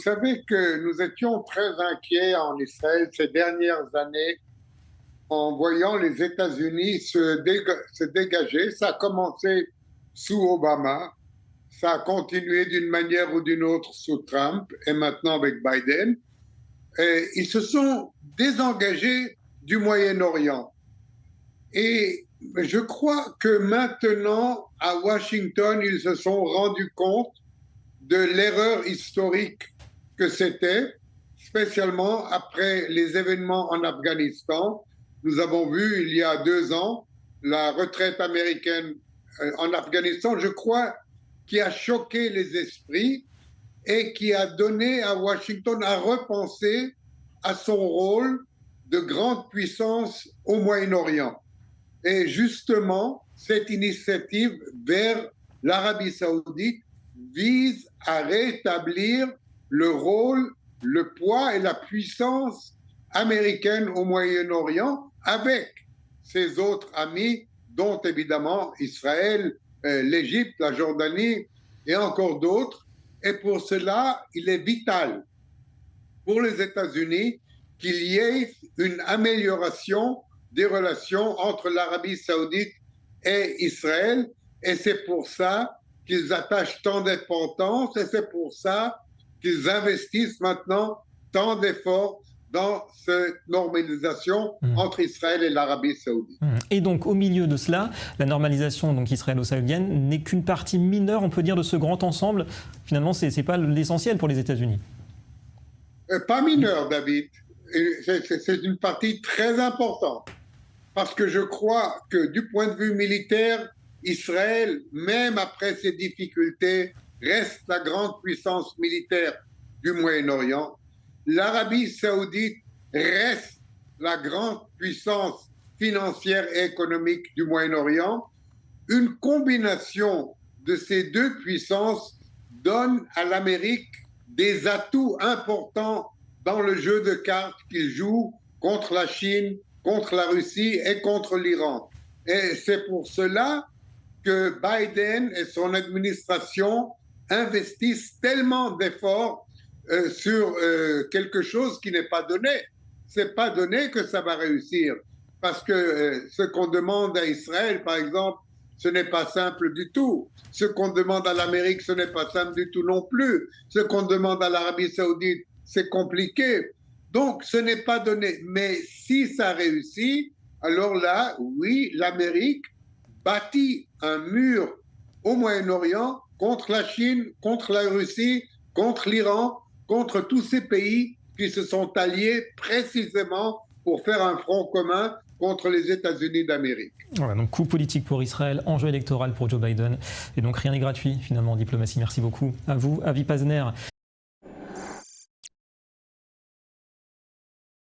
savez que nous étions très inquiets en Israël ces dernières années en voyant les États-Unis se dégager. Ça a commencé sous Obama, ça a continué d'une manière ou d'une autre sous Trump et maintenant avec Biden. Et ils se sont désengagés du Moyen-Orient. Et je crois que maintenant, à Washington, ils se sont rendus compte de l'erreur historique que c'était, spécialement après les événements en Afghanistan. Nous avons vu il y a 2 ans la retraite américaine en Afghanistan, je crois, qui a choqué les esprits et qui a donné à Washington à repenser à son rôle de grande puissance au Moyen-Orient. Et justement, cette initiative vers l'Arabie saoudite vise à rétablir le rôle, le poids et la puissance américaine au Moyen-Orient avec ses autres amis, dont évidemment Israël, l'Égypte, la Jordanie et encore d'autres. Et pour cela, il est vital pour les États-Unis qu'il y ait une amélioration des relations entre l'Arabie saoudite et Israël. Et c'est pour ça qu'ils attachent tant d'importance et c'est pour ça qu'ils investissent maintenant tant d'efforts dans cette normalisation entre Israël et l'Arabie saoudite. Et donc, au milieu de cela, la normalisation donc israélo-saoudienne n'est qu'une partie mineure, on peut dire, de ce grand ensemble. Finalement, ce n'est pas l'essentiel pour les États-Unis. Pas mineure, David. C'est une partie très importante. Parce que je crois que du point de vue militaire, Israël, même après ses difficultés, reste la grande puissance militaire du Moyen-Orient. L'Arabie saoudite reste la grande puissance financière et économique du Moyen-Orient. Une combination de ces deux puissances donne à l'Amérique des atouts importants dans le jeu de cartes qu'il joue contre la Chine, contre la Russie et contre l'Iran. Et c'est pour cela que Biden et son administration investissent tellement d'efforts sur quelque chose qui n'est pas donné. C'est pas donné que ça va réussir. Parce que ce qu'on demande à Israël, par exemple, ce n'est pas simple du tout. Ce qu'on demande à l'Amérique, ce n'est pas simple du tout non plus. Ce qu'on demande à l'Arabie saoudite, c'est compliqué. Donc, ce n'est pas donné. Mais si ça réussit, alors là, oui, l'Amérique bâtit un mur au Moyen-Orient contre la Chine, contre la Russie, contre l'Iran, contre tous ces pays qui se sont alliés précisément pour faire un front commun contre les États-Unis d'Amérique. Voilà, donc coup politique pour Israël, enjeu électoral pour Joe Biden. Et donc rien n'est gratuit finalement en diplomatie. Merci beaucoup à vous, Avi Pazner.